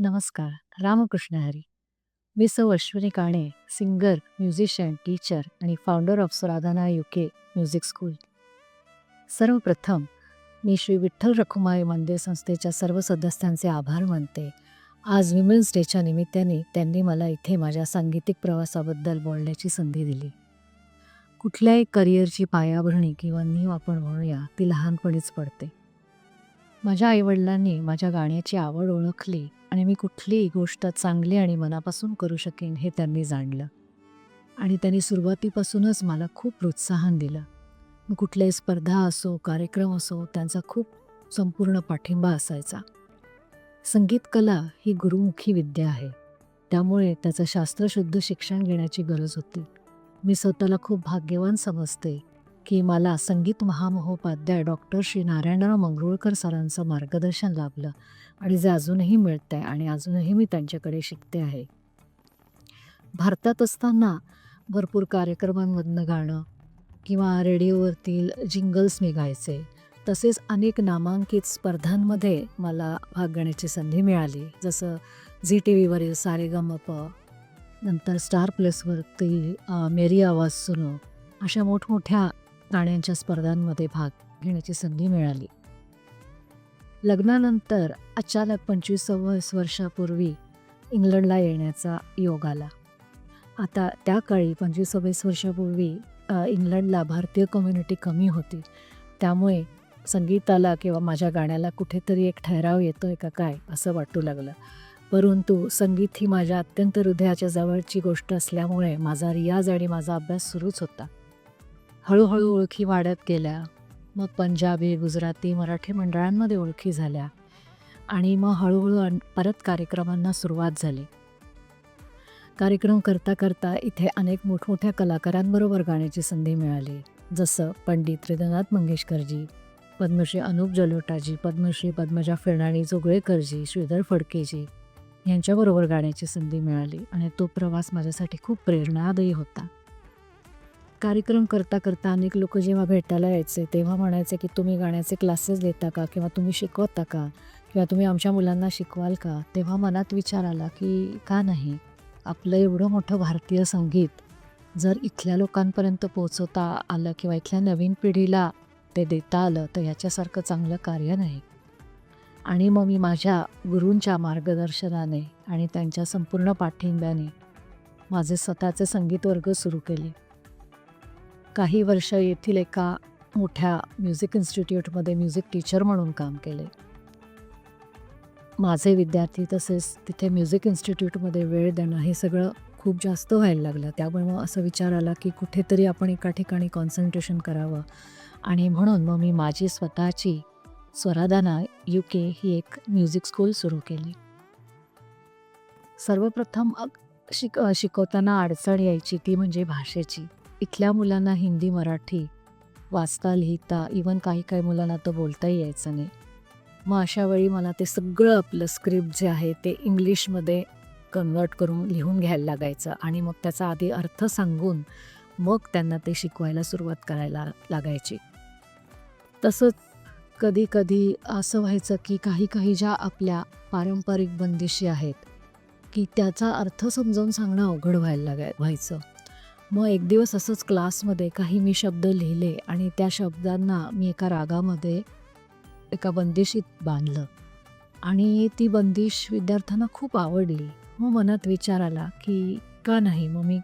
नमस्कार. रामकृष्ण हरी. मी सौ Ashwini Kane, singer, musician, teacher आणि founder of Swaradhana UK music school. सर्वप्रथम मी श्री विठ्ठल रखुमाई मंदिर संस्थेच्या सर्व सदस्यांचे आभार मानते. आज विमेन्स डेच्या निमित्ताने त्यांनी मला इथे माझ्या सांगीतिक प्रवासाबद्दल बोलण्याची संधी दिली. कुठल्याही करिअरची पायाभरणी किंवा नीव आपण म्हणूया ती लहानपणीच पडते. माझ्या आईवडिलांनी माझ्या गाण्याची आवड ओळखली आणि मी कुठलीही गोष्ट चांगली आणि मनापासून करू शकेन हे त्यांनी जाणलं. आणि त्यांनी सुरुवातीपासूनच मला खूप प्रोत्साहन दिलं. मग कुठल्याही स्पर्धा असो, कार्यक्रम असो, त्यांचा खूप संपूर्ण पाठिंबा असायचा. संगीत कला ही गुरुमुखी विद्या आहे. त्यामुळे त्याचं शास्त्रशुद्ध शिक्षण घेण्याची गरज होती. मी स्वतःला खूप भाग्यवान समजते की मला संगीत महामहोपाध्याय डॉक्टर श्री नारायणराव मंगरुळकर सरांचं मार्गदर्शन लाभलं आणि जे अजूनही मिळतं आहे आणि अजूनही मी त्यांच्याकडे शिकते आहे. भारतात असताना भरपूर कार्यक्रमांमधनं गाणं किंवा रेडिओवरतील जिंगल्स मी गायचे. तसेच अनेक नामांकित स्पर्धांमध्ये मला भाग घेण्याची संधी मिळाली. जसं झी TVवरील सारेगमप, नंतर स्टार प्लसवरती मेरी आवाज सुनो, अशा मोठमोठ्या गाण्यांच्या स्पर्धांमध्ये भाग घेण्याची संधी मिळाली. लग्नानंतर अचानक 25 वर्षापूर्वी इंग्लंडला येण्याचा योग आला. आता त्या काळी 25 वर्षापूर्वी इंग्लंडला भारतीय कम्युनिटी कमी होती. त्यामुळे संगीताला किंवा माझ्या गाण्याला कुठेतरी एक ठहराव येतो आहे का काय असं वाटू लागलं. परंतु संगीत ही माझ्या अत्यंत हृदयाच्या जवळची गोष्ट असल्यामुळे माझा रियाज आणि माझा अभ्यास सुरूच होता. हळूहळू ओळखी वाढत गेल्या. मग पंजाबी, गुजराती, मराठी मंडळांमध्ये ओळखी झाल्या आणि मग हळूहळू परत कार्यक्रमांना सुरुवात झाली. कार्यक्रम करता करता इथे अनेक मोठमोठ्या कलाकारांबरोबर गाण्याची संधी मिळाली. जसं पंडित हृदयनाथ मंगेशकरजी, पद्मश्री अनुप जलोटाजी, पद्मश्री पद्मजा फेर्नांडी जोगळेकरजी, श्रीधर फडकेजी यांच्याबरोबर गाण्याची संधी मिळाली आणि तो प्रवास माझ्यासाठी खूप प्रेरणादायी होता. कार्यक्रम करता करता अनेक लोक जेव्हा भेटायला यायचे तेव्हा म्हणायचे की तुम्ही गाण्याचे क्लासेस देता का किंवा तुम्ही शिकवता का किंवा तुम्ही आमच्या मुलांना शिकवाल का. तेव्हा मनात विचार आला की का नाही, आपलं एवढं मोठं भारतीय संगीत जर इथल्या लोकांपर्यंत पोहोचवता आलं किंवा इथल्या नवीन पिढीला ते देता आलं तर ह्याच्यासारखं चांगलं कार्य नाही. आणि मग मी माझ्या गुरूंच्या मार्गदर्शनाने आणि त्यांच्या संपूर्ण पाठिंब्याने माझे स्वतःचे संगीत वर्ग सुरू केले. काही वर्ष येथील एका मोठ्या म्युझिक इन्स्टिट्यूटमध्ये म्युझिक टीचर म्हणून काम केले. माझे विद्यार्थी तसेच तिथे म्युझिक इन्स्टिट्यूटमध्ये वेळ देणं हे सगळं खूप जास्त व्हायला लागलं. त्यामुळे मग असं विचार आला की कुठेतरी आपण एका ठिकाणी कॉन्सन्ट्रेशन करावं आणि म्हणून मग मी माझी स्वतःची स्वराधना UK ही एक म्युझिक स्कूल सुरू केली. सर्वप्रथम शिकवताना अडचण यायची ती म्हणजे भाषेची. इथल्या मुलांना हिंदी, मराठी वाचता, लिहिता, इवन काही मुलांना तर बोलताही यायचं नाही. मग अशा वेळी मला ते सगळं आपलं स्क्रिप्ट जे आहे ते इंग्लिशमध्ये कन्वर्ट करून लिहून घ्यायला लागायचं आणि मग त्याचा आधी अर्थ सांगून मग त्यांना ते शिकवायला सुरुवात करायला लागायची. तसंच कधी कधी असं व्हायचं की काही ज्या आपल्या पारंपरिक बंदिशी आहेत की त्याचा अर्थ समजावून सांगणं अवघड व्हायचं. मग एक दिवस असंच क्लासमध्ये काही मी शब्द लिहिले आणि त्या शब्दांना मी एका रागामध्ये एका बंदिशीत बांधलं आणि ती बंदिश विद्यार्थ्यांना खूप आवडली. मग मनात विचार आला की का नाही, मग मी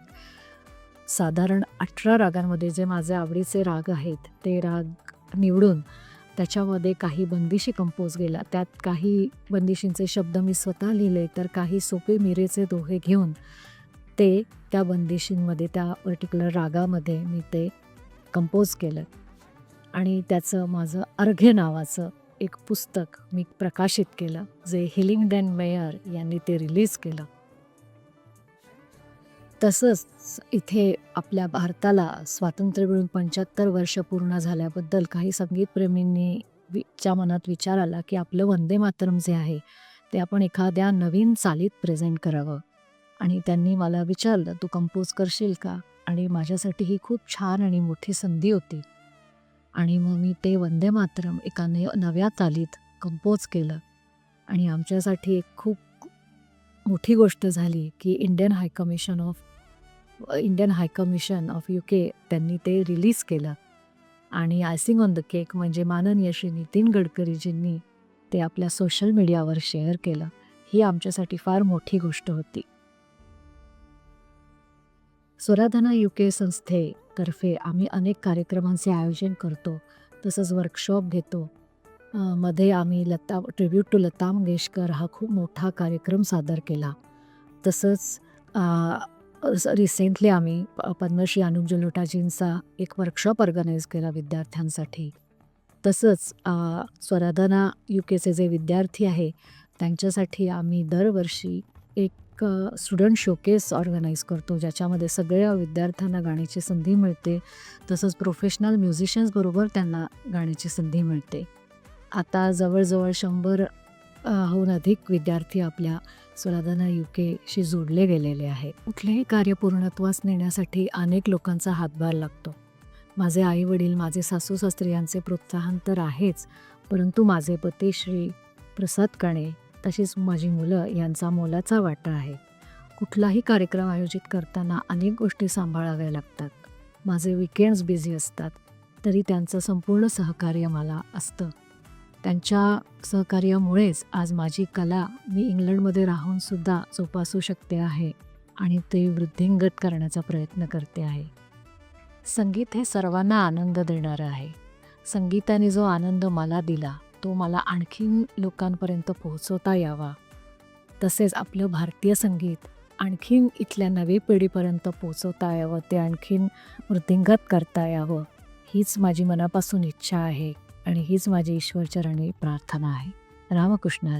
साधारण 18 रागांमध्ये जे माझे आवडीचे राग आहेत ते राग निवडून त्याच्यामध्ये काही बंदिशी कंपोज केल्या. त्यात काही बंदिशींचे शब्द मी स्वतः लिहिले तर काही सोपे मिरेचे दोहे घेऊन ते त्या बंदिशींमध्ये त्या पर्टिक्युलर रागामध्ये मी ते कंपोज केलं आणि त्याचं माझं अर्घ्य नावाचं एक पुस्तक मी प्रकाशित केलं, जे हिलिंग्डन मेयर यांनी ते रिलीज केलं. तसंच इथे आपल्या भारताला स्वातंत्र्य मिळून 75 वर्ष पूर्ण झाल्याबद्दल काही संगीतप्रेमींनी च्या मनात विचार आला की आपलं वंदे मातरम जे आहे ते आपण एखाद्या नवीन चालीत प्रेझेंट करावं आणि त्यांनी मला विचारलं, तू कंपोज करशील का. आणि माझ्यासाठी ही खूप छान आणि मोठी संधी होती आणि मग मी ते वंदे मातरम एका नव्या तालीत कंपोज केलं आणि आमच्यासाठी एक खूप मोठी गोष्ट झाली की Indian high commission of UK त्यांनी ते रिलीज केलं आणि आयसिंग ऑन द केक म्हणजे माननीय श्री नितीन गडकरीजींनी ते आपल्या सोशल मीडियावर शेअर केलं. ही आमच्यासाठी फार मोठी गोष्ट होती. स्वराधना UK संस्थेतर्फे आम्ही अनेक कार्यक्रमांचे आयोजन करतो. तसंच वर्कशॉप घेतो. मध्ये आम्ही ट्रिब्यूट टू लता मंगेशकर हा खूप मोठा कार्यक्रम सादर केला. तसंच रिसेंटली आम्ही पद्मश्री अनुप जलोटाजींचा एक वर्कशॉप ऑर्गनाईज केला विद्यार्थ्यांसाठी. तसंच स्वराधना UKचे जे विद्यार्थी आहे त्यांच्यासाठी आम्ही दरवर्षी एक स्टुडंट शोकेस ऑर्गनाईज करतो, ज्याच्यामध्ये सगळ्या विद्यार्थ्यांना गाण्याची संधी मिळते. तसंच प्रोफेशनल म्युझिशियन्सबरोबर त्यांना गाण्याची संधी मिळते. आता जवळजवळ 100 हून अधिक विद्यार्थी आपल्या स्वराधना UKशी जोडले गेलेले आहेत. कुठलेही कार्य पूर्णत्वास नेण्यासाठी अनेक लोकांचा हातभार लागतो. माझे आई-वडील, माझे सासू-सासरे यांचे प्रोत्साहन तर आहेच, परंतु माझे पती श्री प्रसाद काणे, तशीच माझी मुलं यांचा मोलाचा वाटा आहे. कुठलाही कार्यक्रम आयोजित करताना अनेक गोष्टी सांभाळाव्या लागतात. माझे वीकेंड्स बिझी असतात, तरी त्यांचं संपूर्ण सहकार्य मला असतं. त्यांच्या सहकार्यामुळेच आज माझी कला मी इंग्लंडमध्ये राहूनसुद्धा जोपासू शकते आहे आणि ते वृद्धिंगत करण्याचा प्रयत्न करते आहे. संगीत हे सर्वांना आनंद देणारं आहे. संगीताने जो आनंद मला दिला तो मला आणखीन लोकांपर्यंत पोहोचवता यावा. तसेच आपलं भारतीय संगीत आणखीन इथल्या नवी पिढीपर्यंत पोहोचवता यावं, ते आणखीन वृद्धिंगत करता यावं, हीच माझी मनापासून इच्छा आहे आणि हीच माझी ईश्वरचरणी प्रार्थना आहे. रामकृष्ण हरी.